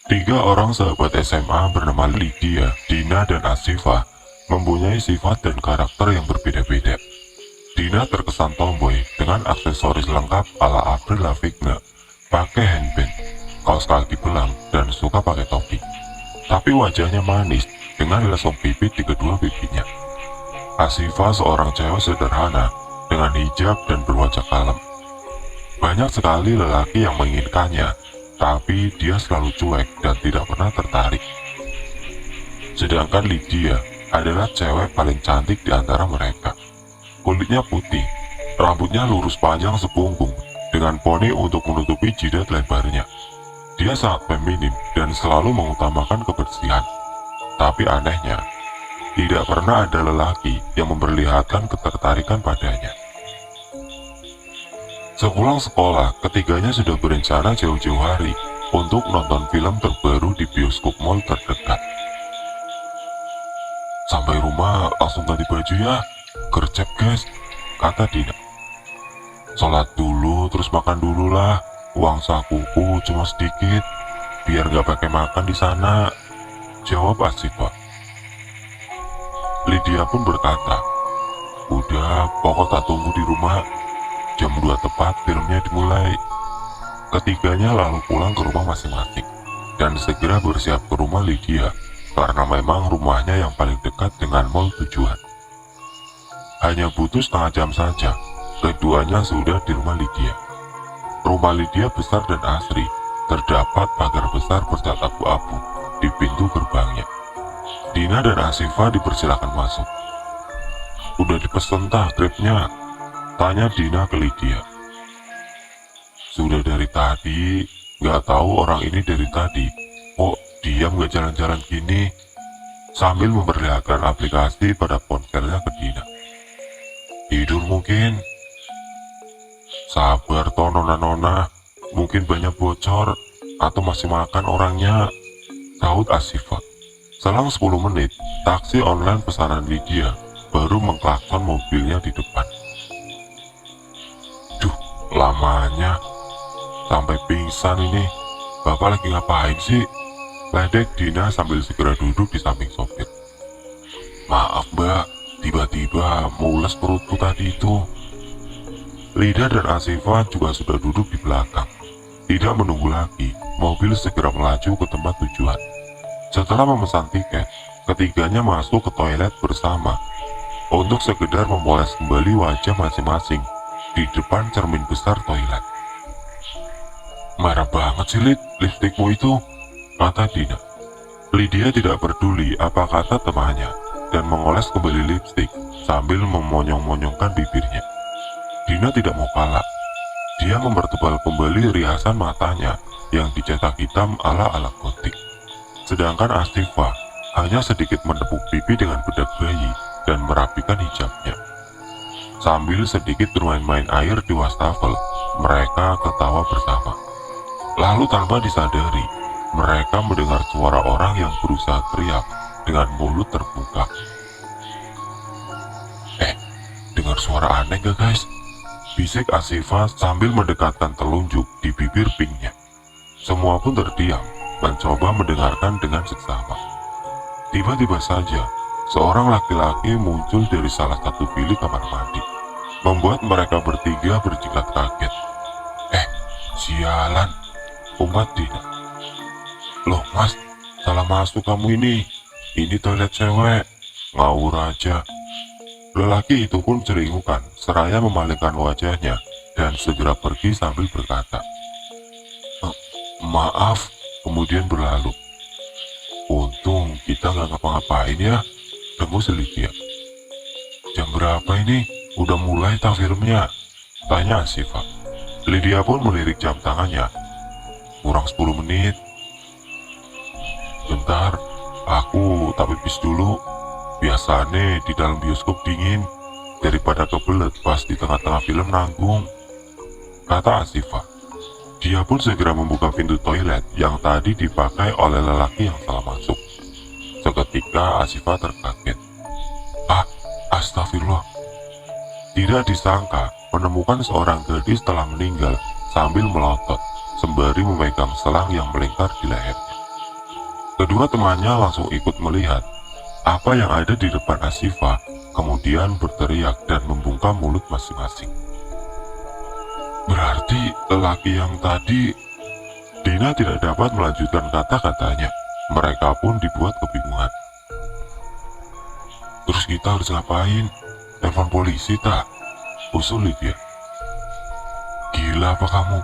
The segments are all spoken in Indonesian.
Tiga orang sahabat SMA bernama Lydia, Dina, dan Asifa mempunyai sifat dan karakter yang berbeda-beda. Dina terkesan tomboy dengan aksesoris lengkap ala Avril Lavigne, pakai handband, kaos kaki belang, dan suka pakai topi. Tapi wajahnya manis dengan lesung pipit di kedua pipinya. Asifa seorang cewek sederhana dengan hijab dan berwajah kalem. Banyak sekali lelaki yang menginginkannya, tapi dia selalu cuek dan tidak pernah tertarik. Sedangkan Lydia adalah cewek paling cantik di antara mereka. Kulitnya putih, rambutnya lurus panjang sepunggung, dengan poni untuk menutupi jidat lebarnya. Dia sangat feminim dan selalu mengutamakan kebersihan. Tapi anehnya, tidak pernah ada lelaki yang memperlihatkan ketertarikan padanya. Sepulang sekolah, ketiganya sudah berencana jauh-jauh hari untuk nonton film terbaru di bioskop mall terdekat. Sampai rumah langsung ganti baju ya, gercep guys, kata Dina. Sholat dulu terus makan dulu lah, uang sakuku cuma sedikit, biar gak pakai makan di sana, jawab Asifa. Lydia pun berkata, udah pokok tak tunggu di rumah, jam 2 tepat filmnya dimulai. Ketiganya lalu pulang ke rumah masing-masing dan segera bersiap ke rumah Lydia karena memang rumahnya yang paling dekat dengan mall tujuan. Hanya butuh setengah jam saja, keduanya sudah di rumah Lydia. Rumah Lydia besar dan asri, terdapat pagar besar bercat abu-abu di pintu gerbangnya. Dina dan Asifa dipersilakan masuk. Udah dipesen tah grabnya? Tanya Dina ke Lydia. Sudah dari tadi, gak tahu orang ini dari tadi. Kok diam gak jalan-jalan gini? Sambil memperlihatkan aplikasi pada ponselnya ke Dina. Tidur mungkin? Sabar toh nona-nona, mungkin banyak bocor atau masih makan orangnya, sahut Asifa. Selang 10 menit, taksi online pesanan Lydia baru mengklakson mobilnya di depan. Lamanya, sampai pingsan ini. Bapak lagi ngapain sih? Ledek Dina sambil segera duduk di samping sopir. Maaf mbak, tiba-tiba mules perutku tadi itu. Lida dan Asifa juga sudah duduk di belakang. Tidak menunggu lagi, mobil segera melaju ke tempat tujuan. Setelah memesan tiket, ketiganya masuk ke toilet bersama untuk sekedar memoles kembali wajah masing-masing di depan cermin besar toilet. Merah banget sih lipstikmu itu, kata Dina. Lydia tidak peduli apa kata temannya dan mengoles kembali lipstik sambil memonyong-monyongkan bibirnya. Dina tidak mau kalah. Dia mempertebal kembali riasan matanya yang dicetak hitam ala-ala gotik. Sedangkan Asifa hanya sedikit menepuk pipi dengan bedak bayi dan merapikan hijabnya. Sambil sedikit bermain-main air di wastafel, mereka ketawa bersama. Lalu tanpa disadari, mereka mendengar suara orang yang berusaha teriak dengan mulut terbuka. Dengar suara aneh gak guys? Bisik Asifa sambil mendekatkan telunjuk di bibir pinknya. Semua pun terdiam, mencoba mendengarkan dengan seksama. Tiba-tiba saja, seorang laki-laki muncul dari salah satu bilik kamar mandi, membuat mereka bertiga berjingkat kaget. Sialan, umat Dina. Loh mas, salah masuk kamu ini toilet cewek, ngawur aja. Lelaki itu pun ceringukan, seraya memalingkan wajahnya dan segera pergi sambil berkata, maaf, kemudian berlalu. Untung kita gak ngapa-ngapain ya, tembus Lydia. Jam berapa ini? Udah mulai tak filmnya? Tanya Asifa. Lydia pun melirik jam tangannya. Kurang 10 menit. Bentar, aku tak pipis dulu. Biasanya di dalam bioskop dingin, daripada kebelet pas di tengah-tengah film nanggung, kata Asifa. Dia pun segera membuka pintu toilet yang tadi dipakai oleh lelaki yang salah masuk. Seketika Asifa terkaget. Astagfirullah. Tidak disangka menemukan seorang gadis telah meninggal sambil melotot, sembari memegang selang yang melingkar di lehernya. Kedua temannya langsung ikut melihat apa yang ada di depan Asyifa, kemudian berteriak dan membungkam mulut masing-masing. Berarti lelaki yang tadi... Dina tidak dapat melanjutkan kata-katanya. Mereka pun dibuat kebingungan. Terus kita harus ngapain? Telepon polisi tak? Usul Lydia. Gila apa kamu?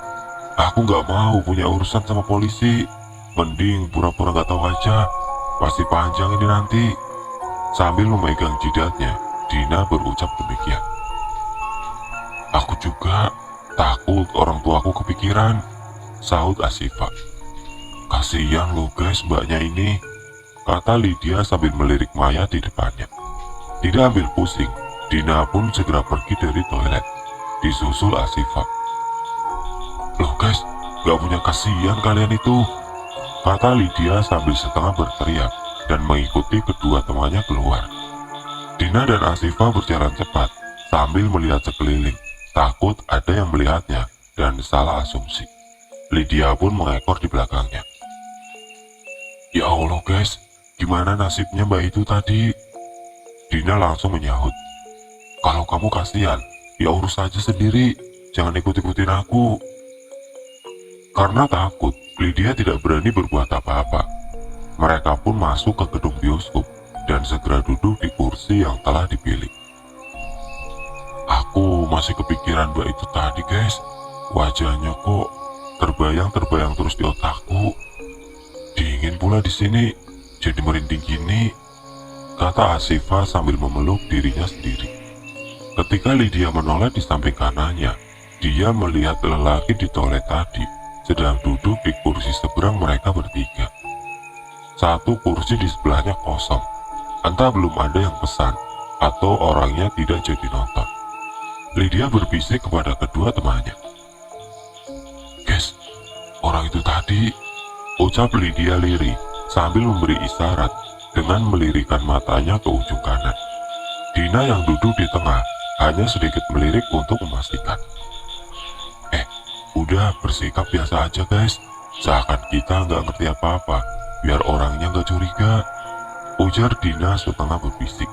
Aku gak mau punya urusan sama polisi. Mending pura-pura gak tahu aja. Pasti panjang ini nanti. Sambil memegang jidatnya, Dina berucap demikian. Aku juga takut orang tuaku kepikiran, sahut Asyifa. Kasihan lo guys mbaknya ini, kata Lydia sambil melirik mayat di depannya. Tidak ambil pusing, Dina pun segera pergi dari toilet, disusul Asyifa. Loh guys, gak punya kasihan kalian itu, kata Lydia sambil setengah berteriak dan mengikuti kedua temannya keluar. Dina dan Asyifa berjalan cepat sambil melihat sekeliling, takut ada yang melihatnya dan salah asumsi. Lydia pun mengekor di belakangnya. Ya Allah guys, gimana nasibnya mbak itu tadi? Dina langsung menyahut. Kalau kamu kasihan, ya urus saja sendiri, jangan ikut-ikutin aku. Karena takut, Lydia tidak berani berbuat apa-apa. Mereka pun masuk ke gedung bioskop dan segera duduk di kursi yang telah dipilih. Aku masih kepikiran mbak itu tadi guys, wajahnya kok terbayang terus di otakku. Dingin pula di sini, jadi merinding gini, kata Asyifa sambil memeluk dirinya sendiri. Ketika Lydia menoleh di samping kanannya, dia melihat lelaki di toilet tadi sedang duduk di kursi seberang mereka bertiga. Satu kursi di sebelahnya kosong, entah belum ada yang pesan atau orangnya tidak jadi nonton. Lydia berbisik kepada kedua temannya. Guys, orang itu tadi, ucap Lydia lirih sambil memberi isyarat dengan melirikan matanya ke ujung kanan. Dina yang duduk di tengah hanya sedikit melirik untuk memastikan. Udah bersikap biasa aja guys, seakan kita nggak ngerti apa-apa, biar orangnya nggak curiga, ujar Dina setengah berbisik.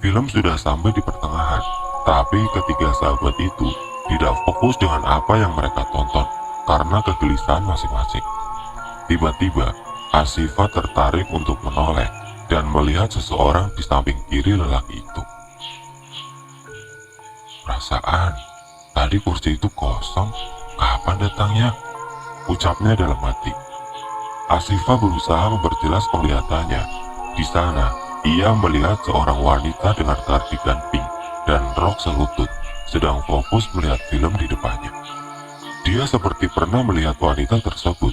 Film sudah sampai di pertengahan, tapi ketiga sahabat itu tidak fokus dengan apa yang mereka tonton karena kegelisahan masing-masing. Tiba-tiba, Asyifa tertarik untuk menoleh dan melihat seseorang di samping kiri lelaki itu. Perasaan, tadi kursi itu kosong, kapan datangnya? Ucapnya dalam hati. Asyifa berusaha memperjelas penglihatannya. Di sana, ia melihat seorang wanita dengan kardigan pink dan rok selutut, sedang fokus melihat film di depannya. Dia seperti pernah melihat wanita tersebut.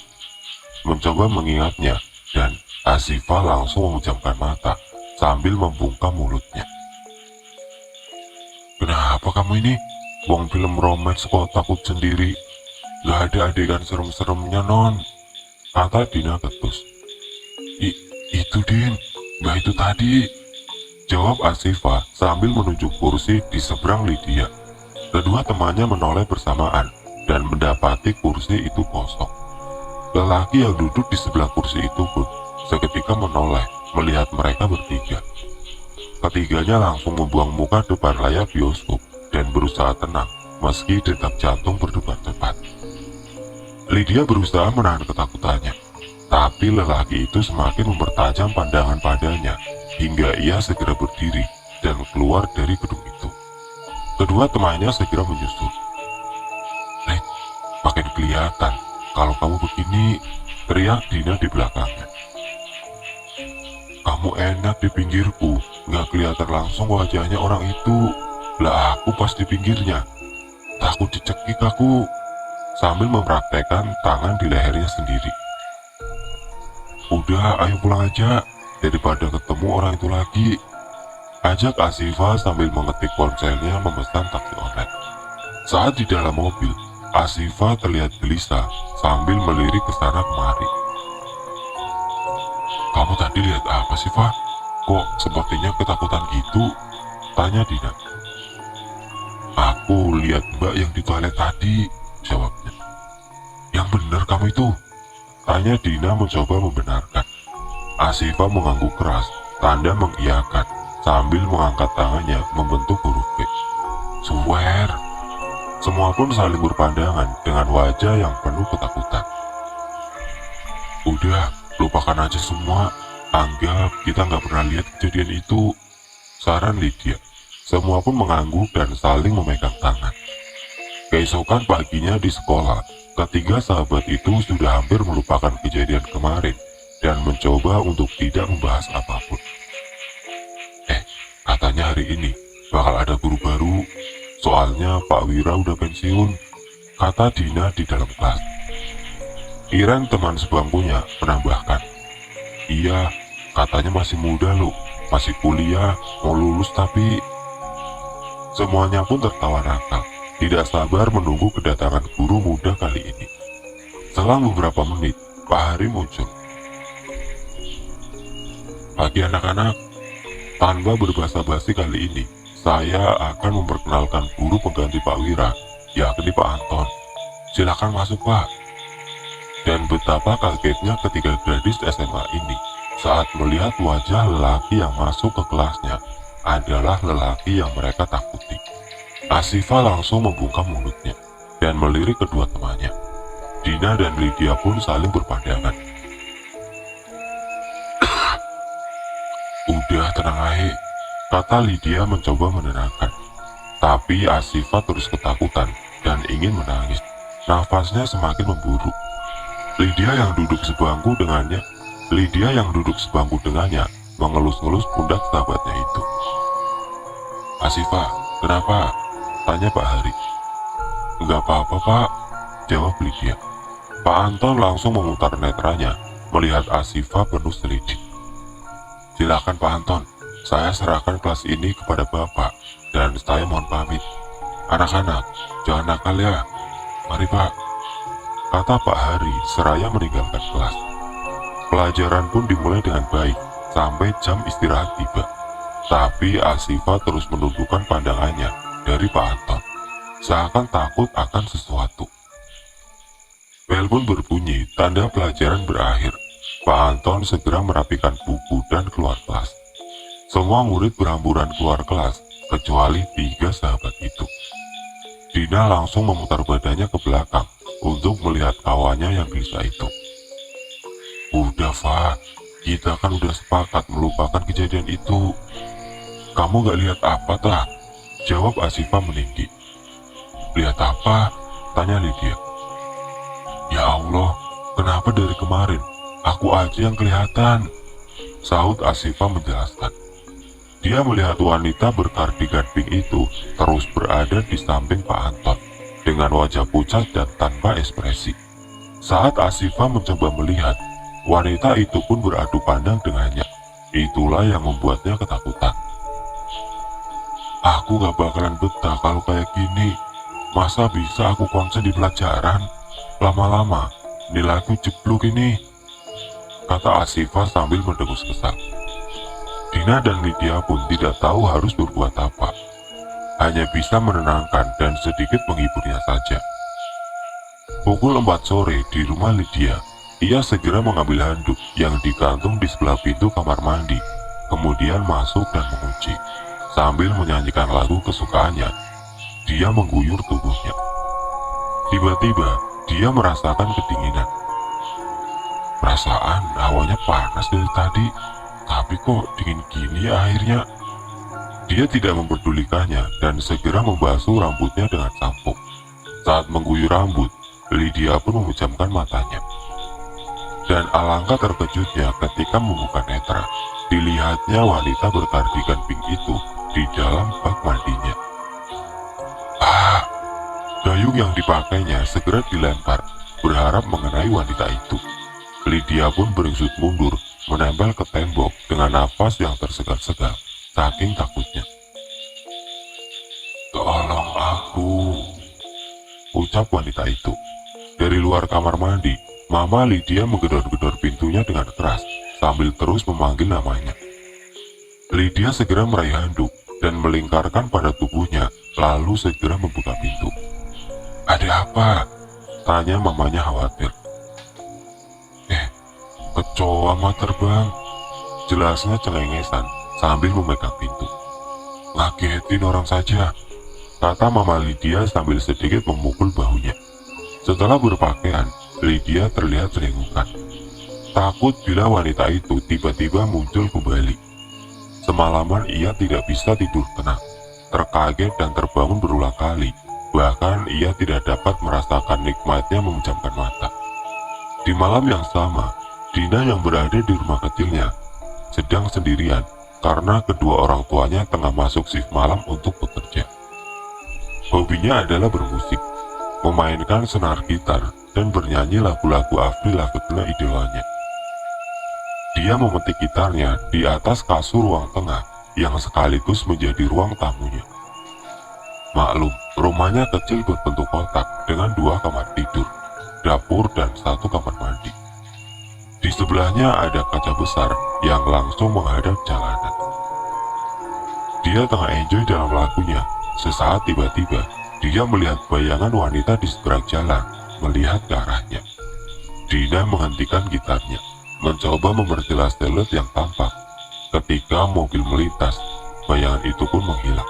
Mencoba mengingatnya, dan Asyifa langsung memejamkan mata sambil membungkam mulutnya. Kenapa kamu ini? Buang film romance kok takut sendiri? Gak ada adegan serem-seremnya non, kata Dina ketus. Itu Din, mbak itu tadi, jawab Asyifa sambil menunjuk kursi di seberang Lydia. Kedua temannya menoleh bersamaan dan mendapati kursi itu kosong. Lelaki yang duduk di sebelah kursi itu pun seketika menoleh melihat mereka bertiga. Ketiganya langsung membuang muka depan layar bioskop dan berusaha tenang meski detak jantung berdebar cepat. Lydia berusaha menahan ketakutannya, tapi lelaki itu semakin mempertajam pandangan padanya hingga ia segera berdiri dan keluar dari gedung itu. Kedua temannya segera menyusul. Makin kelihatan kalau kamu begini, teriak Dina di belakangnya. Kamu enak di pinggirku, nggak kelihatan langsung wajahnya orang itu. Lah aku pas di pinggirnya, takut dicekik aku, sambil mempraktekkan tangan di lehernya sendiri. Udah, ayo pulang aja, daripada ketemu orang itu lagi, ajak Asyifa sambil mengetik ponselnya memesan taksi online. Saat di dalam mobil, Asyifa terlihat gelisah sambil melirik ke sana kemari. Kamu tadi lihat apa sih, Fa? Kok sepertinya ketakutan gitu? Tanya Dina. Aku lihat mbak yang di toilet tadi, jawabnya. Yang benar kamu itu? Tanya Dina mencoba membenarkan. Asifa mengangguk keras, tanda mengiyakan, sambil mengangkat tangannya membentuk huruf V. Swear. Semua pun saling berpandangan dengan wajah yang penuh ketakutan. Udah, lupakan aja semua. Anggap kita nggak pernah lihat kejadian itu, saran Lydia. Semua pun mengangguk dan saling memegang tangan. Keesokan paginya di sekolah, ketiga sahabat itu sudah hampir melupakan kejadian kemarin dan mencoba untuk tidak membahas apapun. Katanya hari ini bakal ada guru baru, soalnya Pak Wira udah pensiun, kata Dina di dalam kelas. Iren teman sebangkunya menambahkan, iya, katanya masih muda loh, masih kuliah, mau lulus tapi... Semuanya pun tertawa nakal, tidak sabar menunggu kedatangan guru muda kali ini. Selang beberapa menit, Pak Hari muncul. Pagi anak-anak, tanpa berbasa-basi kali ini, saya akan memperkenalkan guru pengganti Pak Wira, yakni Pak Anton. Silakan masuk, Pak. Dan betapa kagetnya ketiga gadis SMA ini saat melihat wajah lelaki yang masuk ke kelasnya adalah lelaki yang mereka takuti. Asifa langsung membungkam mulutnya dan melirik kedua temannya. Dina dan Lydia pun saling berpandangan. Udah tenang aja, kata Lydia mencoba menenangkan. Tapi Asifa terus ketakutan dan ingin menangis. Nafasnya semakin memburuk. Lydia yang duduk sebangku dengannya mengelus-ngelus pundak sahabatnya itu. Asifa, kenapa? Tanya Pak Hari. Enggak apa-apa, Pak, jawab Lydia. Pak Anton langsung memutar netranya melihat Asifa penuh selidik. Silakan Pak Anton, saya serahkan kelas ini kepada Bapak dan saya mohon pamit. Anak-anak, jangan nakal ya. Mari Pak, kata Pak Hari seraya meninggalkan kelas. Pelajaran pun dimulai dengan baik sampai jam istirahat tiba. Tapi Asifa terus menundukkan pandangannya dari Pak Anton, seakan takut akan sesuatu. Bel pun berbunyi, tanda pelajaran berakhir. Pak Anton segera merapikan buku dan keluar kelas. Semua murid berhamburan keluar kelas, kecuali tiga sahabat itu. Dina langsung memutar badannya ke belakang untuk melihat kawannya yang gelisah itu. Udah, Fa, kita kan udah sepakat melupakan kejadian itu. Kamu gak lihat apa, tah? Jawab Asifa meninggi. Lihat apa? Tanya Lydia. Ya Allah, kenapa dari kemarin aku aja yang kelihatan? Sahut Asifa menjelaskan. Dia melihat wanita berkardigan pink itu terus berada di samping Pak Anton dengan wajah pucat dan tanpa ekspresi. Saat Asifa mencoba melihat, wanita itu pun beradu pandang dengannya. Itulah yang membuatnya ketakutan. Aku gak bakalan betah kalau kayak gini. Masa bisa aku konsen di pelajaran? Lama-lama nilaiku jeblok ini, kata Asifa sambil mendengus kesal. Dina dan Lydia pun tidak tahu harus berbuat apa. Hanya bisa menenangkan dan sedikit menghiburnya saja. Pukul 4 sore di rumah Lydia, ia segera mengambil handuk yang digantung di sebelah pintu kamar mandi, kemudian masuk dan mengunci. Sambil menyanyikan lagu kesukaannya, dia mengguyur tubuhnya. Tiba-tiba, dia merasakan kedinginan. Perasaan hawanya panas dari tadi, tapi kok dingin gini ya akhirnya. Dia tidak memperdulikannya dan segera membasuh rambutnya dengan sampo. Saat mengguyur rambut, Lydia pun memejamkan matanya. Dan alangkah terkejutnya ketika membuka netra, dilihatnya wanita berkardigan pink itu di dalam bak mandinya. Dayung yang dipakainya segera dilempar, berharap mengenai wanita itu. Lydia pun beringsut mundur, menempel ke tembok dengan nafas yang tersegal-segal, saking takutnya. Tolong aku, ucap wanita itu. Dari luar kamar mandi, Mama Lydia menggedor-gedor pintunya dengan keras, sambil terus memanggil namanya. Lydia segera meraih handuk dan melingkarkan pada tubuhnya, lalu segera membuka pintu. Ada apa? Tanya mamanya khawatir. Kecoa mah terbang, Jelasnya cengengesan sambil memegang pintu. Ngagetin orang saja, kata Mama Lydia sambil sedikit memukul bahunya. Setelah berpakaian, Lydia terlihat seringukan. Takut bila wanita itu tiba-tiba muncul kembali. Semalaman ia tidak bisa tidur tenang, terkaget dan terbangun berulang kali. Bahkan ia tidak dapat merasakan nikmatnya memejamkan mata. Di malam yang sama, Dina yang berada di rumah kecilnya sedang sendirian karena kedua orang tuanya tengah masuk shift malam untuk bekerja. Hobinya adalah bermusik, memainkan senar gitar, dan bernyanyi lagu-lagu Avril Lavigne idolanya. Dia memetik gitarnya di atas kasur ruang tengah yang sekaligus menjadi ruang tamunya. Maklum, rumahnya kecil berbentuk kotak dengan 2 kamar tidur, dapur, dan 1 kamar mandi. Di sebelahnya ada kaca besar yang langsung menghadap jalanan. Dia tengah enjoy dalam lagunya. Sesaat tiba-tiba, dia melihat bayangan wanita di seberang jalan, melihat ke arahnya. Dina menghentikan gitarnya, mencoba memperjelas siluet yang tampak. Ketika mobil melintas, bayangan itu pun menghilang.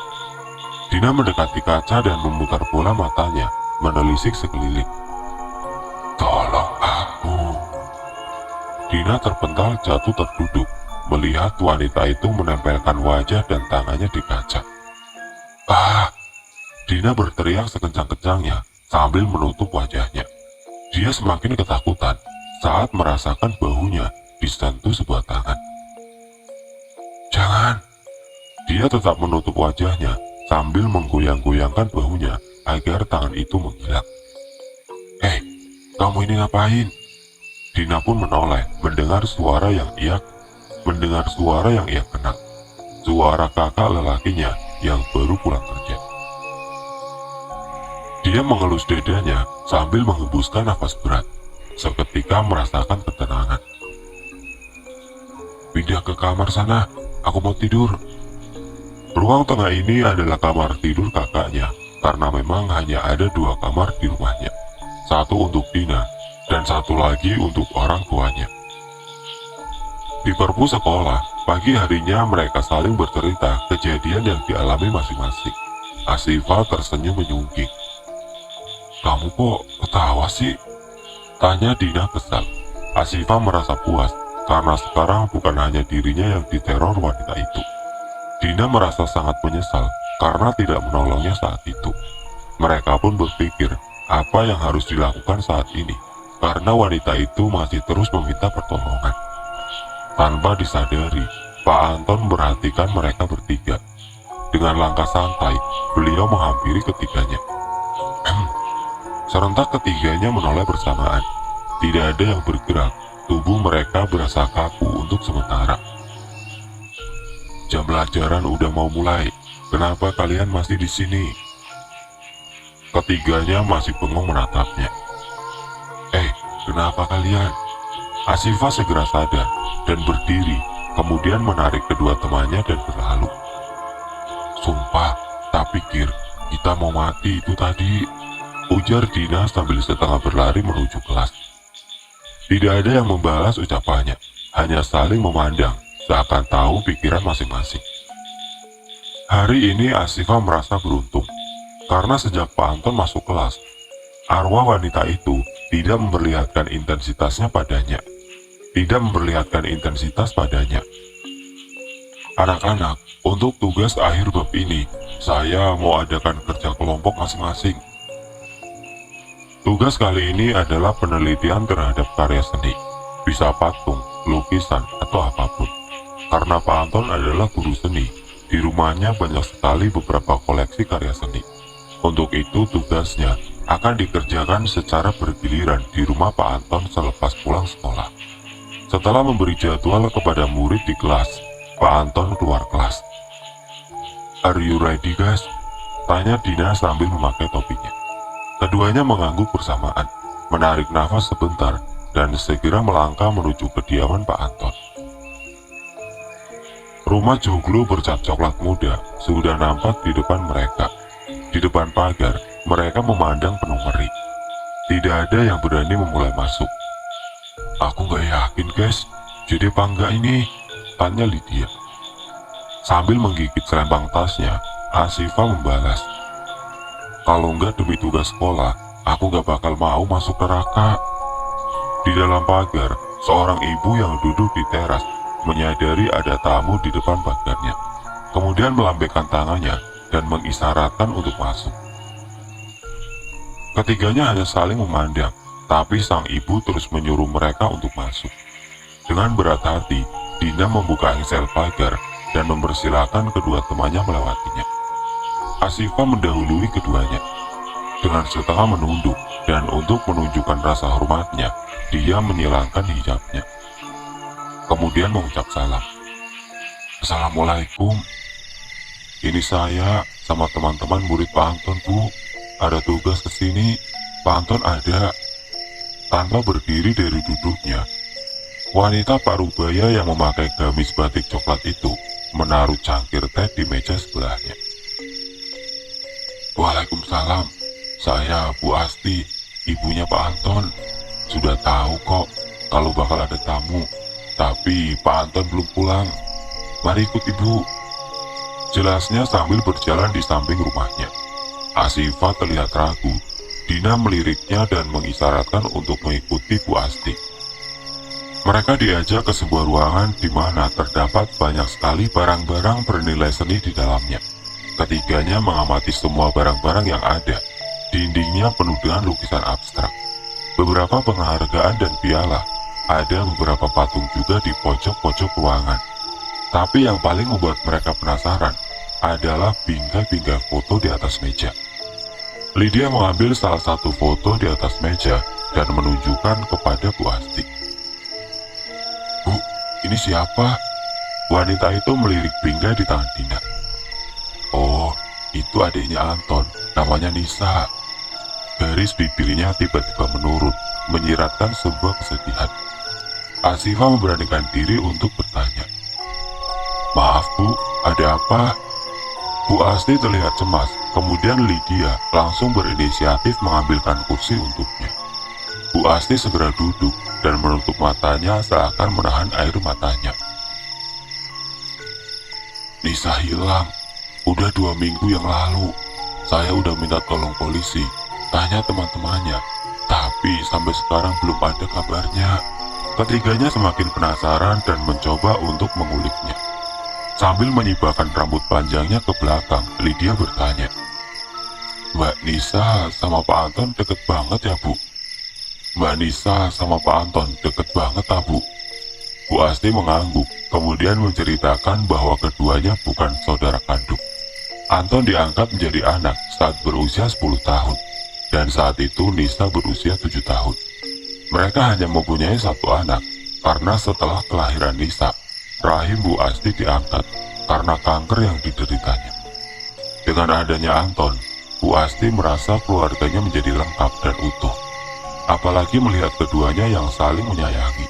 Dina mendekati kaca dan memutar bola matanya, menelisik sekeliling. Tolong aku. Dina terpental jatuh terduduk, melihat wanita itu menempelkan wajah dan tangannya di kaca. Ah! Dina berteriak sekencang-kencangnya sambil menutup wajahnya. Dia semakin ketakutan saat merasakan bahunya disentuh sebuah tangan. Jangan! Dia tetap menutup wajahnya sambil menggoyang-goyangkan bahunya agar tangan itu menghilang. Hei, kamu ini ngapain? Dina pun menoleh mendengar suara yang ia kenal. Suara kakak lelakinya yang baru pulang kerja. Dia mengelus dadanya sambil menghembuskan nafas berat, seketika merasakan ketenangan. Pindah ke kamar sana, aku mau tidur. Ruang tengah ini adalah kamar tidur kakaknya, karena memang hanya ada 2 kamar di rumahnya. Satu untuk Dina, dan satu lagi untuk orang tuanya. Di perpus sekolah, pagi harinya mereka saling bercerita kejadian yang dialami masing-masing. Asifa tersenyum menyungging. Kamu kok ketawa sih? Tanya Dina kesal. Asifa merasa puas karena sekarang bukan hanya dirinya yang diteror wanita itu. Dina merasa sangat menyesal karena tidak menolongnya saat itu. Mereka pun berpikir apa yang harus dilakukan saat ini, karena wanita itu masih terus meminta pertolongan. Tanpa disadari, Pak Anton memperhatikan mereka bertiga. Dengan langkah santai, beliau menghampiri ketiganya. Serentak ketiganya menoleh bersamaan. Tidak ada yang bergerak, tubuh mereka berasa kaku untuk sementara. Jam pelajaran udah mau mulai, kenapa kalian masih di sini? Ketiganya masih bengong menatapnya. Kenapa kalian? Asifa segera sadar dan berdiri, kemudian menarik kedua temannya dan berlalu. Sumpah, tak pikir kita mau mati itu tadi, ujar Dina sambil setengah berlari menuju kelas. Tidak ada yang membalas ucapannya, hanya saling memandang, seakan tahu pikiran masing-masing. Hari ini Asifa merasa beruntung, karena sejak Pak Anton masuk kelas, arwah wanita itu tidak memperlihatkan intensitas padanya. Anak-anak, untuk tugas akhir bab ini, saya mau adakan kerja kelompok masing-masing. Tugas kali ini adalah penelitian terhadap karya seni, bisa patung, lukisan, atau apapun. Karena Pak Anton adalah guru seni, di rumahnya banyak sekali beberapa koleksi karya seni. Untuk itu tugasnya akan dikerjakan secara bergiliran di rumah Pak Anton selepas pulang sekolah. Setelah memberi jadwal kepada murid di kelas, Pak Anton keluar kelas. Are you ready guys? Tanya Dina sambil memakai topinya. Keduanya mengangguk bersamaan, menarik nafas sebentar, dan segera melangkah menuju kediaman Pak Anton. Rumah joglo bercat coklat muda sudah nampak di depan mereka. Di depan pagar, mereka memandang penuh ngeri. Tidak ada yang berani memulai masuk. Aku gak yakin guys, jadi apa enggak ini? tanya Lydia. Sambil menggigit selempang tasnya, Asifah membalas, "Kalau nggak demi tugas sekolah, aku nggak bakal mau masuk neraka." Di dalam pagar, seorang ibu yang duduk di teras menyadari ada tamu di depan pagarnya. Kemudian melambaikan tangannya dan mengisyaratkan untuk masuk. Ketiganya hanya saling memandang, tapi sang ibu terus menyuruh mereka untuk masuk. Dengan berat hati, Dina membuka engsel pagar dan mempersilahkan kedua temannya melewatinya. Asifah mendahului keduanya. Dengan setengah menunduk dan untuk menunjukkan rasa hormatnya, dia menyilangkan hijabnya. Kemudian mengucap salam. "Assalamualaikum. Ini saya sama teman-teman murid Pak Anton, Bu. Ada tugas ke sini. Pak Anton ada." Tanpa berdiri dari duduknya, wanita parubaya yang memakai gamis batik coklat itu menaruh cangkir teh di meja sebelahnya. "Waalaikumsalam. Saya Bu Asti, ibunya Pak Anton. Sudah tahu kok kalau bakal ada tamu. Tapi Pak Anton belum pulang. Mari ikut Ibu," jelasnya sambil berjalan di samping rumahnya. Asifah terlihat ragu. Dina meliriknya dan mengisyaratkan untuk mengikuti Bu Asti. Mereka diajak ke sebuah ruangan di mana terdapat banyak sekali barang-barang bernilai seni di dalamnya. Ketiganya mengamati semua barang-barang yang ada. Dindingnya penuh dengan lukisan abstrak. Beberapa penghargaan dan piala. Ada beberapa patung juga di pojok-pojok ruangan. Tapi yang paling membuat mereka penasaran adalah bingkai-bingkai foto di atas meja. Lydia mengambil salah satu foto di atas meja dan menunjukkan kepada Bu Asti. "Bu, ini siapa?" Wanita itu melirik bingkai di tangan Dina. "Oh, itu adiknya Anton, namanya Nisa." Garis bibirnya tiba-tiba menurun, menyiratkan sebuah kesedihan. Asifah memberanikan diri untuk bertanya. "Maaf Bu, ada apa?" Bu Asti terlihat cemas, kemudian Lydia langsung berinisiatif mengambilkan kursi untuknya. Bu Asti segera duduk dan menutup matanya seakan menahan air matanya. "Nisa hilang. Udah 2 minggu yang lalu. Saya udah minta tolong polisi, tanya teman-temannya, tapi sampai sekarang belum ada kabarnya." Ketiganya semakin penasaran dan mencoba untuk menguliknya. Sambil menyibakkan rambut panjangnya ke belakang, Lydia bertanya, "Mbak Nisa sama Pak Anton deket banget ya, Bu?" "Mbak Nisa sama Pak Anton deket banget, Bu." Bu Asti mengangguk, kemudian menceritakan bahwa keduanya bukan saudara kandung. Anton diangkat menjadi anak saat berusia 10 tahun, dan saat itu Nisa berusia 7 tahun. Mereka hanya mempunyai 1 anak, karena setelah kelahiran Nisa, rahim Bu Asti diangkat karena kanker yang dideritanya. Dengan adanya Anton, Bu Asti merasa keluarganya menjadi lengkap dan utuh, apalagi melihat keduanya yang saling menyayangi.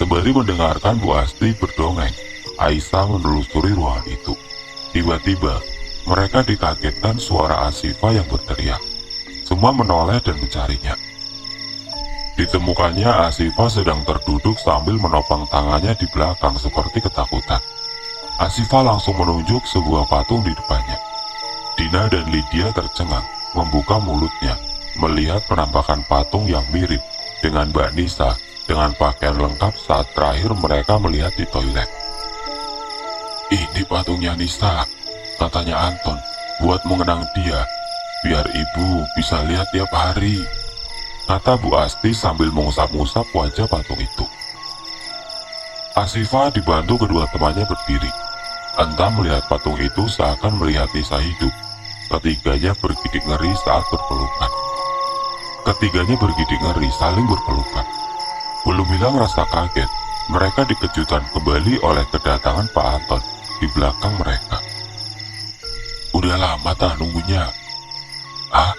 Sembari mendengarkan Bu Asti berdongeng, Aisyah menelusuri ruangan itu. Tiba-tiba, mereka dikagetkan suara Asifah yang berteriak. Semua menoleh dan mencarinya. Ditemukannya Asifah sedang terduduk sambil menopang tangannya di belakang seperti ketakutan. Asifah langsung menunjuk sebuah patung di depannya. Dina dan Lydia tercengang, membuka mulutnya, melihat penampakan patung yang mirip dengan Mbak Nisa dengan pakaian lengkap saat terakhir mereka melihat di toilet. "Ini patungnya Nisa," katanya Anton, "buat mengenang dia, biar ibu bisa lihat tiap hari," kata Bu Asti sambil mengusap-ngusap wajah patung itu. Asifah dibantu kedua temannya berdiri. Entah melihat patung itu seakan melihat Nisa hidup. Ketiganya bergidik ngeri saat berpelukan. Ketiganya bergidik ngeri saling berpelukan. Belum hilang rasa kaget, mereka dikejutkan kembali oleh kedatangan Pak Anton di belakang mereka. "Udah lama tak nunggunya." "Ah?"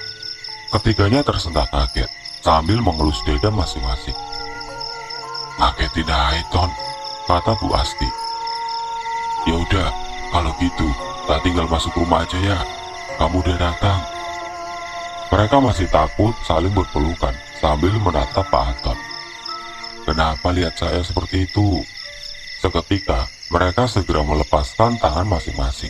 Ketiganya tersentak kaget sambil mengelus dada masing-masing. "Ngagetin aja, Ton," kata Bu Asti. "Ya udah, kalau gitu, tak tinggal masuk rumah aja ya. Kamu udah datang." Mereka masih takut saling berpelukan sambil menatap Pak Anton. "Kenapa lihat saya seperti itu?" Seketika, mereka segera melepaskan tangan masing-masing.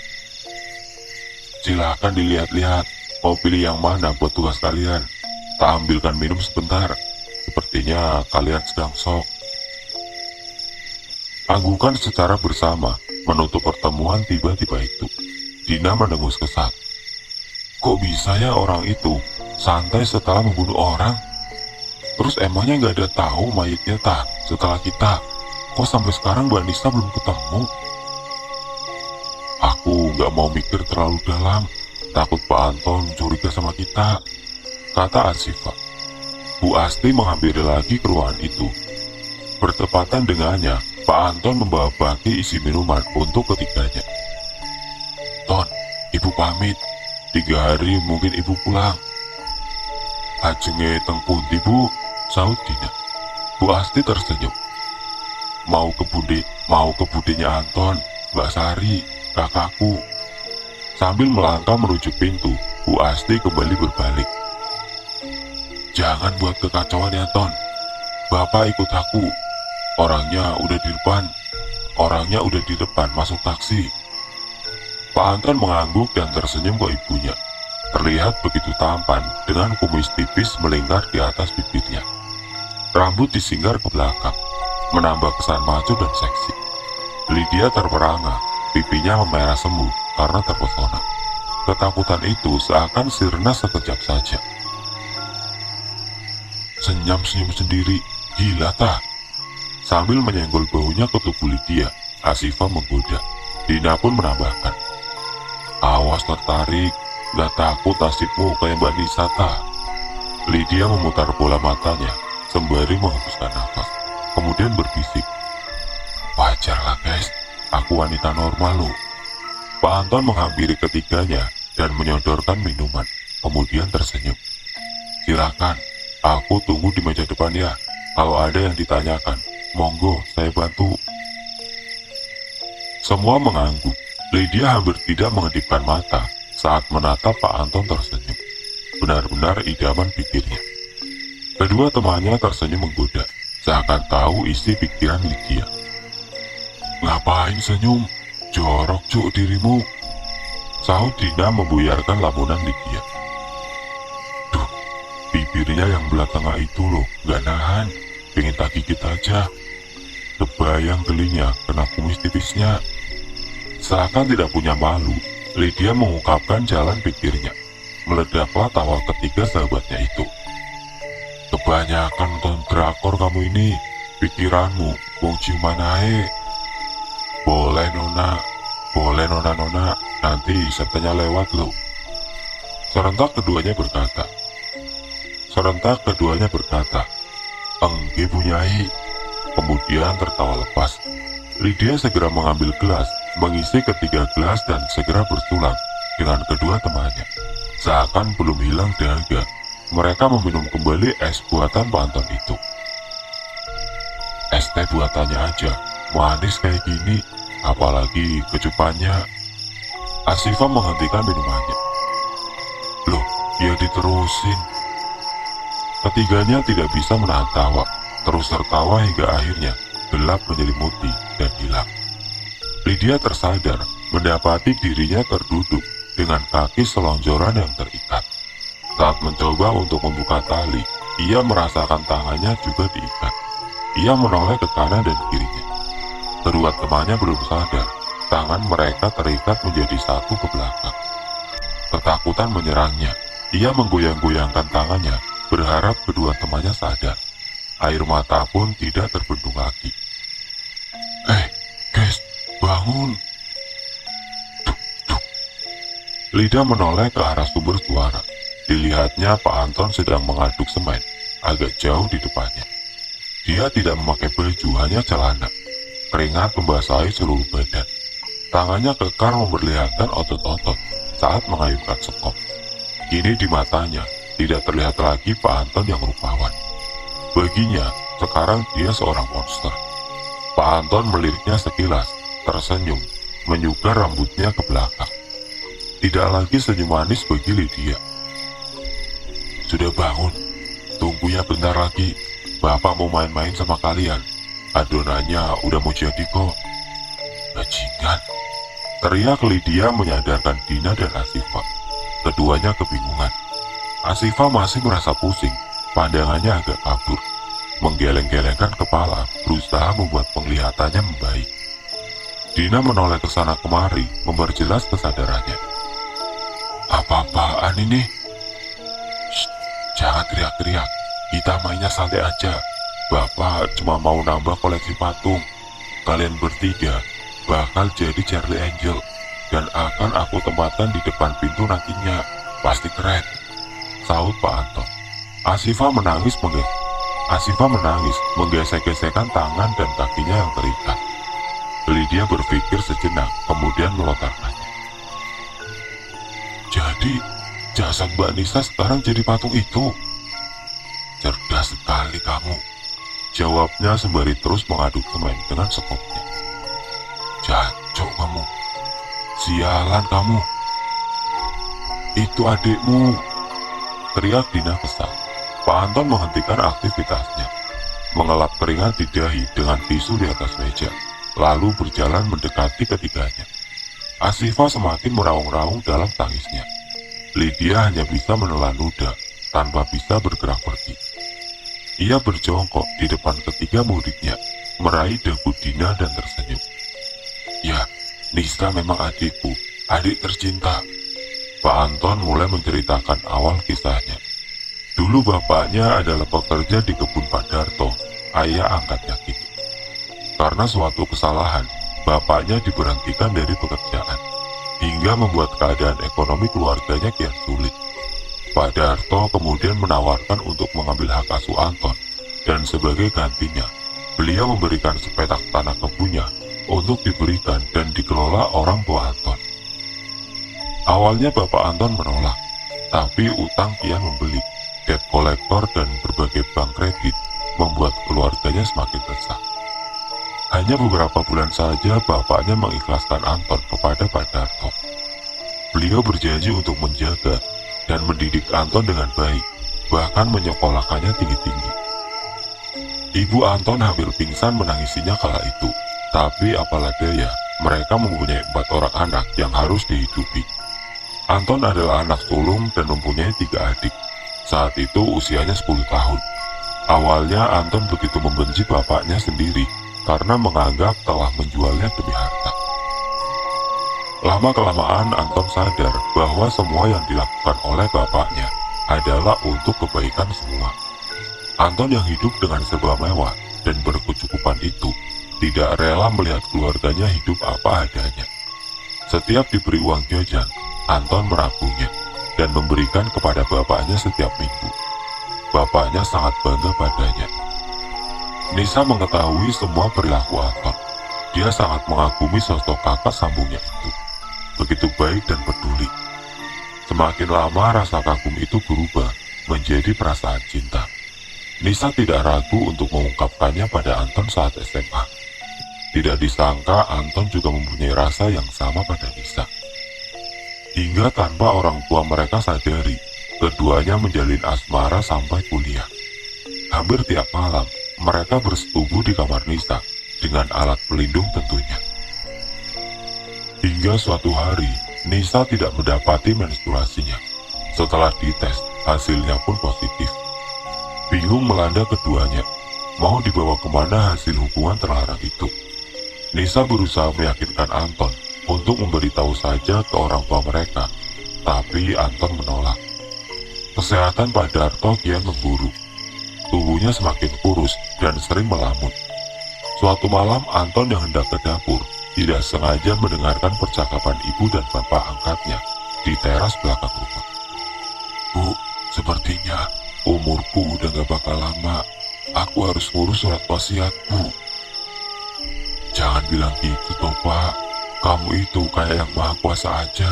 Silahkan dilihat-lihat, mau pilih yang mana buat tugas kalian. Tak ambilkan minum sebentar, sepertinya kalian sedang shock. Anggukan secara bersama menutup pertemuan tiba-tiba itu. Dina mendengus kesal. Kok bisa ya orang itu santai setelah membunuh orang? Terus emangnya nggak ada tahu mayatnya tak setelah kita? Kok sampai sekarang Mbak Nisa belum ketemu? Aku nggak mau mikir terlalu dalam, takut Pak Anton curiga sama kita, kata Asifa. Bu Asti menghampiri lagi ke ruangan itu. Bertepatan dengannya, Pak Anton membawa baki isi minuman untuk ketiganya. Ton, Ibu pamit. 3 hari mungkin Ibu pulang. Ajenge teng pundi Bu? Sahut Dina. Bu Asti tersenyum. Mau ke budenya Anton, Mbak Sari, kakakku. Sambil melangkah menuju pintu, Bu Asti kembali berbalik. Jangan buat kekacauan ya Ton. Bapak ikut aku. Orangnya udah di depan masuk taksi. Pak Anton mengangguk dan tersenyum ke ibunya. Terlihat begitu tampan dengan kumis tipis melingkar di atas bibirnya. Rambut disingkar ke belakang, menambah kesan maco dan seksi. Lydia terperangah, pipinya memerah semu karena terpesona. Ketakutan itu seakan sirna sekejap saja. Senyum-senyum sendiri, gila tak? Sambil menyenggol bahunya ke tubuh Lydia, Asifa menggoda. Dina pun menambahkan, awas tertarik, gak takut nasibmu kayak Mbak Nisa tak? Lydia memutar bola matanya sembari menghembuskan nafas, kemudian berbisik, wajarlah guys, aku wanita normal loh. Pak Anton menghampiri ketiganya dan menyodorkan minuman, kemudian tersenyum. Silakan, aku tunggu di meja depan ya. Kalau ada yang ditanyakan, monggo saya bantu. Semua mengangguk. Lydia hampir tidak mengedipkan mata saat menatap Pak Anton tersenyum. Benar-benar idaman pikirnya. Kedua temannya tersenyum menggoda, seakan tahu isi pikiran Lydia. Ngapain senyum? Jorok cuk dirimu. Sahut Dina membuyarkan lamunan Lydia. Duh, bibirnya yang belah tengah itu loh, gak nahan. Pengen tak gigit aja. Kebayang gelinya kena kumis tipisnya. Seakan tidak punya malu, Lydia mengungkapkan jalan pikirnya. Meledaklah tawa ketiga sahabatnya itu. Kebanyakan nonton drakor kamu ini. Pikiranmu wong ciuman ae. Boleh nona, nanti sertanya lewat loh. Serentak keduanya berkata, Engge Bu Nyai. Kemudian tertawa lepas. Lydia segera mengambil gelas, mengisi ketiga gelas dan segera bertulang dengan kedua temannya. Seakan belum hilang dahaga, mereka meminum kembali es buatan Pak Anton itu. Es teh buatannya aja, manis kayak gini, apalagi kecupannya. Asifa menghentikan minumannya. Loh, ya diterusin. Ketiganya tidak bisa menahan tawa, terus tertawa hingga akhirnya gelap menyelimuti dan hilang. Lydia tersadar mendapati dirinya terduduk dengan kaki selonjoran yang terikat. Saat mencoba untuk membuka tali, ia merasakan tangannya juga diikat. Ia menoleh ke kanan dan kirinya. Kedua temannya belum sadar, tangan mereka terikat menjadi satu ke belakang. Ketakutan menyerangnya, ia menggoyang-goyangkan tangannya, berharap kedua temannya sadar. Air mata pun tidak terbendung lagi. Guys, bangun. Duk, duk. Lydia menoleh ke arah sumber suara. Dilihatnya Pak Anton sedang mengaduk semen, agak jauh di depannya. Dia tidak memakai baju, hanya celana. Keringat membasahi seluruh badan. Tangannya kekar memperlihatkan otot-otot saat mengayunkan sekop. Kini di matanya tidak terlihat lagi Pak Anton yang rupawan. Baginya, sekarang dia seorang monster. Pak Anton meliriknya sekilas, tersenyum, menyugar rambutnya ke belakang. Tidak lagi senyum manis bagi Lydia. Sudah bangun, tunggu ya bentar lagi. Bapak mau main-main sama kalian. Adonannya udah mau jadi kok. Bajingan, teriak Lydia menyadarkan Dina dan Asifah. Keduanya kebingungan. Asifah masih merasa pusing, pandangannya agak kabur. Menggeleng-gelengkan kepala, berusaha membuat penglihatannya membaik. Dina menoleh ke sana kemari, memperjelas kesadarannya. Apa-apaan ini? Shh, jangan teriak-teriak, kita mainnya santai aja. Bapak cuma mau nambah koleksi patung. Kalian bertiga bakal jadi Charlie Angel, dan akan aku tempatkan di depan pintu nantinya. Pasti keren, sahut Pak Anton. Asifah menangis menggesek-gesekkan tangan dan kakinya yang terikat. Lydia berpikir sejenak, kemudian melontarkannya. Jadi, jasad Mbak Nisa sekarang jadi patung itu? Cerdas sekali kamu, jawabnya sembari terus mengaduk semen dengan sekopnya. Jancok kamu, sialan kamu. Itu adikmu, teriak Dina kesal. Pak Anton menghentikan aktivitasnya, mengelap keringat di dahi dengan tisu di atas meja, lalu berjalan mendekati ketiganya. Asifah semakin meraung-raung dalam tangisnya. Lydia hanya bisa menelan ludah tanpa bisa bergerak pergi. Ia berjongkok di depan ketiga muridnya, meraih dagu Dina dan tersenyum. Ya, Nisa memang adikku, adik tercinta. Pak Anton mulai menceritakan awal kisahnya. Dulu bapaknya adalah pekerja di kebun Pak Darto, ayah angkatnya kini. Karena suatu kesalahan, bapaknya diberhentikan dari pekerjaan, hingga membuat keadaan ekonomi keluarganya kian sulit. Pak Darto kemudian menawarkan untuk mengambil hak asuh Anton, dan sebagai gantinya, beliau memberikan sepetak tanah kebunnya untuk diberikan dan dikelola orang tua Anton. Awalnya Bapak Anton menolak, tapi utang kian membeli. Debt kolektor dan berbagai bank kredit membuat keluarganya semakin resah. Hanya beberapa bulan saja bapaknya mengikhlaskan Anton kepada Pak Darto. Beliau berjanji untuk menjaga dan mendidik Anton dengan baik, bahkan menyekolahkannya tinggi-tinggi. Ibu Anton hampir pingsan menangisinya kala itu, tapi apalah daya, mereka mempunyai 4 orang anak yang harus dihidupi. Anton adalah anak sulung dan mempunyai 3 adik. Saat itu usianya 10 tahun. Awalnya Anton begitu membenci bapaknya sendiri karena menganggap telah menjualnya demi harta. Lama-kelamaan Anton sadar bahwa semua yang dilakukan oleh bapaknya adalah untuk kebaikan semua. Anton yang hidup dengan serba mewah dan berkecukupan itu tidak rela melihat keluarganya hidup apa adanya. Setiap diberi uang jajan, Anton merabunya dan memberikan kepada bapaknya setiap minggu. Bapaknya sangat bangga padanya. Nisa mengetahui semua perilaku Anton. Dia sangat mengagumi sosok kakak sambungnya itu. Begitu baik dan peduli. Semakin lama rasa kagum itu berubah menjadi perasaan cinta. Nisa tidak ragu untuk mengungkapkannya pada Anton saat SMA. Tidak disangka Anton juga mempunyai rasa yang sama pada Nisa. Hingga tanpa orang tua mereka sadari, keduanya menjalin asmara sampai kuliah. Hampir tiap malam, mereka bersetubuh di kamar Nisa dengan alat pelindung tentunya. Hingga suatu hari, Nisa tidak mendapati menstruasinya. Setelah dites, hasilnya pun positif. Bingung melanda keduanya, mau dibawa kemana hasil hubungan terlarang itu. Nisa berusaha meyakinkan Anton untuk memberitahu saja ke orang tua mereka, tapi Anton menolak. Kesehatan Pak Darto kian memburuk. Tubuhnya semakin kurus dan sering melamun. Suatu malam Anton yang hendak ke dapur tidak sengaja mendengarkan percakapan ibu dan bapak angkatnya di teras belakang rumah. Bu, sepertinya umurku udah gak bakal lama. Aku harus ngurus surat wasiat, Bu. Jangan bilang gitu toh, Pak. Kamu itu kayak yang maha kuasa aja.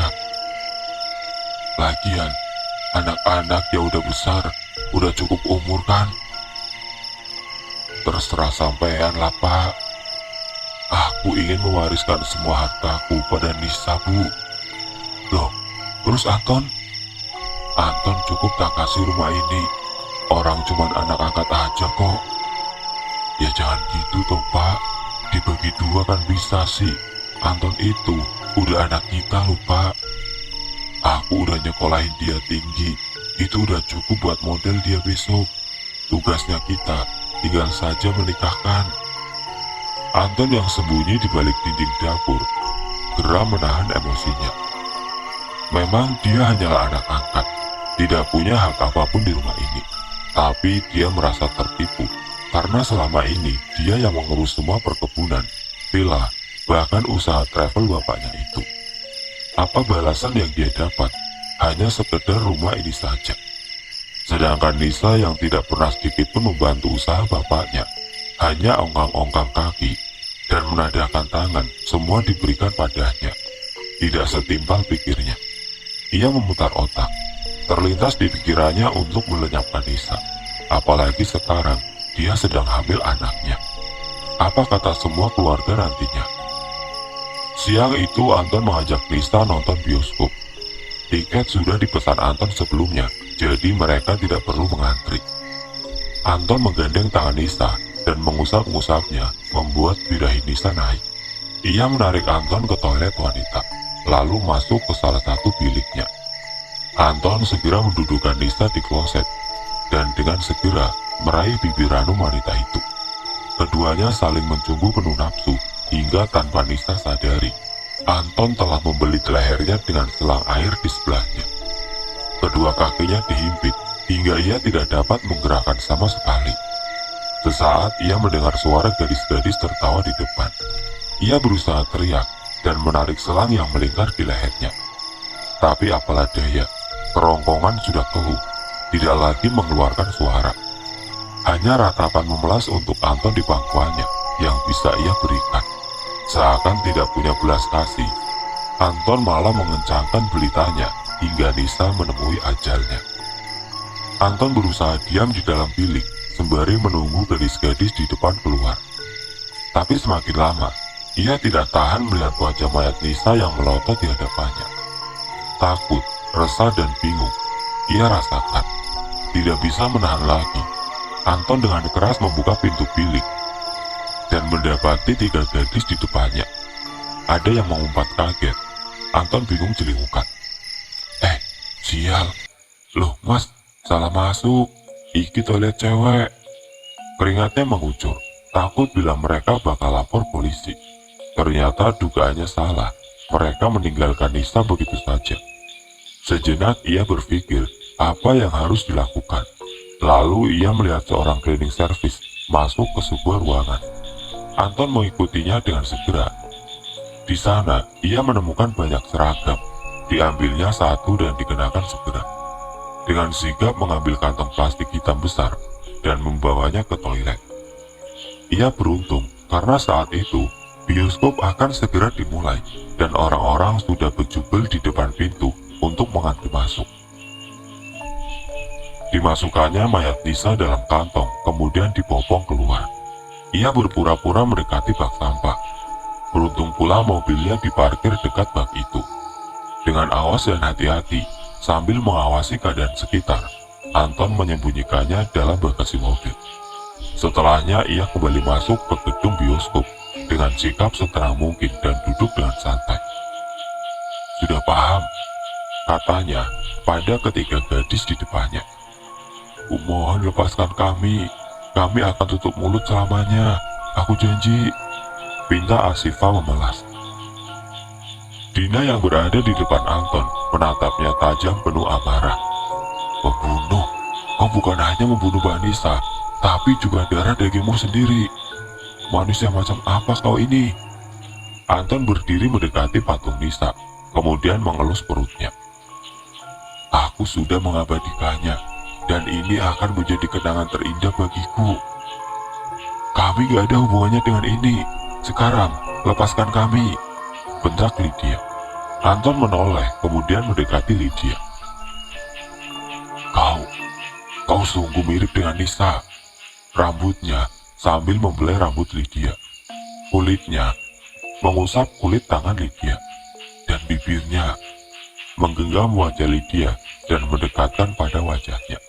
Lagian, anak-anak ya udah besar, udah cukup umur kan? Terserah sampean lah, Pak. Aku ingin mewariskan semua hartaku pada Nisa, Bu. Loh, terus Anton? Anton cukup tak kasih rumah ini. Orang cuman anak angkat aja kok. Ya jangan gitu toh Pak, dibagi dua kan bisa sih. Anton itu udah anak kita loh Pak. Aku udah nyekolahin dia tinggi, itu udah cukup buat model dia besok. Tugasnya kita tinggal saja menikahkan. Anton yang sembunyi di balik dinding dapur geram menahan emosinya. Memang dia hanyalah anak angkat, tidak punya hak apapun di rumah ini. Tapi dia merasa tertipu, karena selama ini dia yang mengurus semua perkebunan, villa, bahkan usaha travel bapaknya itu. Apa balasan yang dia dapat? Hanya sekedar rumah ini saja. Sedangkan Nisa yang tidak pernah sedikit pun membantu usaha bapaknya, hanya ongkang-ongkang kaki dan menadahkan tangan, semua diberikan padanya. Tidak setimpal pikirnya. Ia memutar otak. Terlintas di pikirannya untuk melenyapkan Nisa. Apalagi sekarang dia sedang hamil anaknya. Apa kata semua keluarga nantinya? Siang itu Anton mengajak Nisa nonton bioskop. Tiket sudah dipesan Anton sebelumnya, jadi mereka tidak perlu mengantri. Anton menggandeng tangan Nisa dan mengusap-ngusapnya, membuat birahi Nisa naik. Ia menarik Anton ke toilet wanita, lalu masuk ke salah satu biliknya. Anton segera mendudukkan Nisa di kloset, dan dengan segera meraih bibir ranum wanita itu. Keduanya saling mencumbu penuh nafsu, hingga tanpa Nisa sadari, Anton telah membelit lehernya dengan selang air di sebelahnya. Kedua kakinya dihimpit, hingga ia tidak dapat menggerakkan sama sekali. Sesaat ia mendengar suara gadis-gadis tertawa di depan. Ia berusaha teriak dan menarik selang yang melingkar di lehernya. Tapi apalah daya, kerongkongan sudah keluh, tidak lagi mengeluarkan suara. Hanya ratapan memelas untuk Anton di pangkuannya yang bisa ia berikan. Seakan tidak punya belas kasih, Anton malah mengencangkan belitanya hingga Nisa menemui ajalnya. Anton berusaha diam di dalam bilik sembari menunggu gadis-gadis di depan keluar. Tapi semakin lama, ia tidak tahan melihat wajah mayat Nisa yang melotot di hadapannya. Takut, resah dan bingung, ia rasakan. Tidak bisa menahan lagi. Anton dengan keras membuka pintu bilik dan mendapati 3 gadis di depannya. Ada yang mengumpat kaget. Anton bingung celingukan. Sial. Loh mas, salah masuk. Iki toilet cewek. Keringatnya mengucur, takut bila mereka bakal lapor polisi. Ternyata dugaannya salah. Mereka meninggalkan Nisa begitu saja. Sejenak ia berpikir apa yang harus dilakukan. Lalu ia melihat seorang cleaning service masuk ke sebuah ruangan. Anton mengikutinya dengan segera. Di sana ia menemukan banyak seragam. Diambilnya satu dan dikenakan segera. Dengan sigap mengambil kantong plastik hitam besar dan membawanya ke toilet. Ia beruntung karena saat itu bioskop akan segera dimulai dan orang-orang sudah berjubel di depan pintu untuk mengantri masuk. Dimasukkannya mayat Nisa dalam kantong, kemudian dibopong keluar. Ia berpura-pura mendekati bak sampah. Beruntung pula mobilnya diparkir dekat bak itu. Dengan awas dan hati-hati, sambil mengawasi keadaan sekitar, Anton menyembunyikannya dalam bagasi mobil. Setelahnya ia kembali masuk ke gedung bioskop dengan sikap setenang mungkin dan duduk dengan santai. Sudah paham, katanya pada ketiga gadis di depannya. Mohon lepaskan kami akan tutup mulut selamanya, aku janji, pinta Asifah memelas. Dina yang berada di depan Anton menatapnya tajam penuh amarah. Pembunuh, kau bukan hanya membunuh Mbak Nisa, tapi juga darah dagingmu sendiri. Manusia macam apa kau ini? Anton berdiri mendekati patung Nisa, kemudian mengelus perutnya. Aku sudah mengabadikannya, dan ini akan menjadi kenangan terindah bagiku. Kami gak ada hubungannya dengan ini. Sekarang, lepaskan kami, bentak Lydia. Anton menoleh, kemudian mendekati Lydia. Kau sungguh mirip dengan Nisa. Rambutnya sambil membelai rambut Lydia. Kulitnya mengusap kulit tangan Lydia. Dan bibirnya menggenggam wajah Lydia dan mendekatkan pada wajahnya.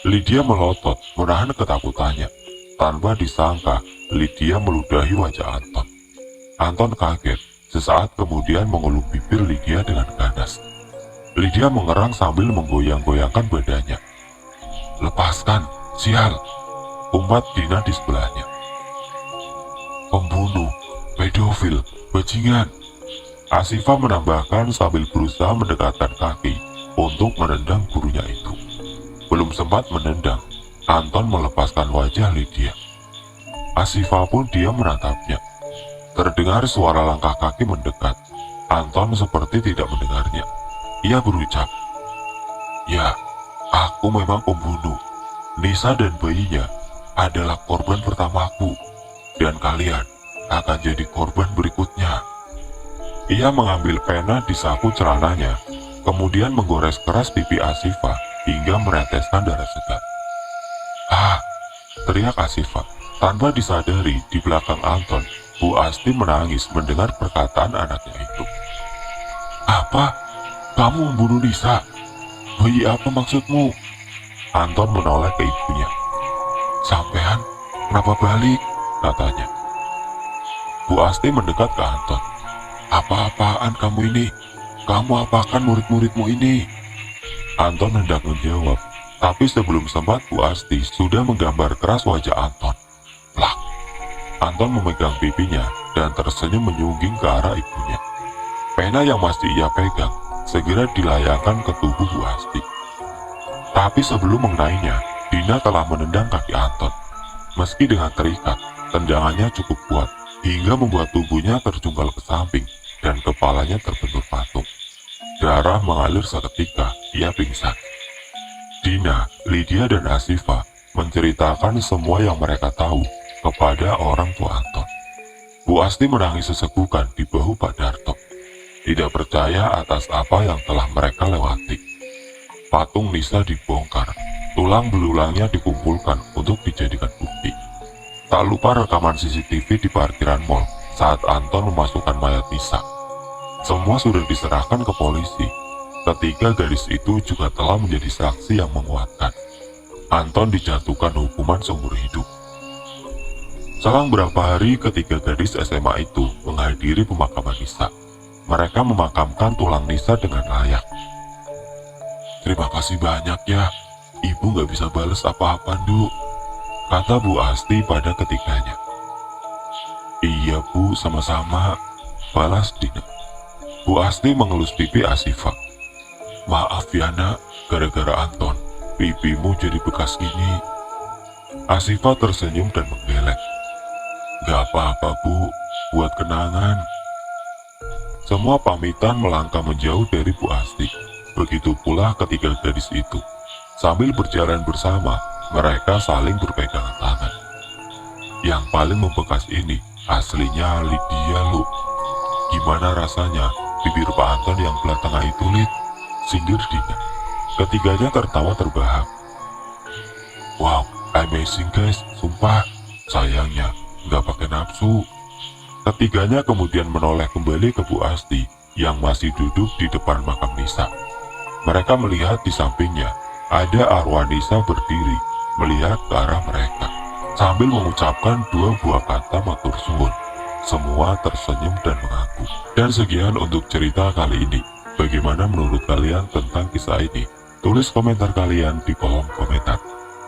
Lydia melotot, menahan ketakutannya. Tanpa disangka, Lydia meludahi wajah Anton. Anton kaget, sesaat kemudian mengeluk bibir Lydia dengan ganas. Lydia mengerang sambil menggoyang-goyangkan badannya. "Lepaskan, sial!" umpat Dina di sebelahnya. "Pembunuh, pedofil, bajingan!" Asifa menambahkan sambil berusaha mendekatkan kaki untuk menendang gurunya itu. Belum sempat menendang, Anton melepaskan wajah Lydia. Asifa pun diam menatapnya. Terdengar suara langkah kaki mendekat. Anton seperti tidak mendengarnya. Ia berucap, "Ya, aku memang pembunuh. Nisa dan bayinya adalah korban pertamaku, dan kalian akan jadi korban berikutnya." Ia mengambil pena di saku celananya, kemudian menggores keras pipi Asifa hingga meneteskan darah segar. "Ah!" teriak Asifa. Tanpa disadari, di belakang Anton, Bu Asti menangis mendengar perkataan anaknya itu. "Apa? Kamu membunuh Nisa? Bayi apa maksudmu?" Anton menoleh ke ibunya. "Sampean, kenapa balik?" katanya. Bu Asti mendekat ke Anton. "Apa-apaan kamu ini? Kamu apakan murid-muridmu ini?" Anton hendak menjawab, tapi sebelum sempat Bu Asti sudah menggambar keras wajah Anton. Plak! Anton memegang pipinya dan tersenyum menyungging ke arah ibunya. Pena yang masih ia pegang segera dilayangkan ke tubuh Bu Asti. Tapi sebelum mengenainya, Dina telah menendang kaki Anton. Meski dengan terikat, tendangannya cukup kuat hingga membuat tubuhnya terjungkal ke samping dan kepalanya terbentur patung. Darah mengalir seketika, ia pingsan. Dina, Lydia, dan Asifa menceritakan semua yang mereka tahu kepada orang tua Anton. Bu Asti menangis sesegukan di bahu Pak Darto. Tidak percaya atas apa yang telah mereka lewati. Patung Nisa dibongkar, tulang belulangnya dikumpulkan untuk dijadikan bukti. Tak lupa rekaman CCTV di parkiran mall saat Anton memasukkan mayat Nisa. Semua sudah diserahkan ke polisi. Ketiga gadis itu juga telah menjadi saksi yang menguatkan. Anton dijatuhkan hukuman seumur hidup. Selang berapa hari ketiga gadis SMA itu menghadiri pemakaman Nisa. Mereka memakamkan tulang Nisa dengan layak. "Terima kasih banyak ya, ibu gak bisa balas apa-apa, Nduk," kata Bu Asti pada ketiganya. "Iya Bu, sama-sama," balas Dina. Bu Asti mengelus pipi Asifa. "Maaf ya nak, gara-gara Anton, pipimu jadi bekas gini." Asifa tersenyum dan menggeleng. "Gak apa-apa Bu, buat kenangan." Semua pamitan melangkah menjauh dari Bu Asti. Begitu pula ketiga gadis itu. Sambil berjalan bersama, mereka saling berpegangan tangan. Yang paling membekas ini aslinya Lydia loh. "Gimana rasanya bibir Pak Anton yang belah tengah itu, Lid?" sindir Dina. Ketiganya tertawa terbahak. "Wow, amazing guys, sumpah. Sayangnya nggak pakai nafsu." Ketiganya kemudian menoleh kembali ke Bu Asti yang masih duduk di depan makam Nisa. Mereka melihat di sampingnya ada arwah Nisa berdiri melihat ke arah mereka sambil mengucapkan dua buah kata matur suwun. Semua tersenyum dan mengaku. Dan sekian untuk cerita kali ini. Bagaimana menurut kalian tentang kisah ini? Tulis komentar kalian di kolom komentar.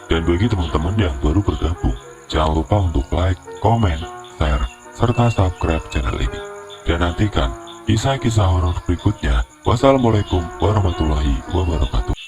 Dan bagi teman-teman yang baru bergabung, jangan lupa untuk like, komen, share, serta subscribe channel ini. Dan nantikan kisah-kisah horor berikutnya. Wassalamualaikum warahmatullahi wabarakatuh.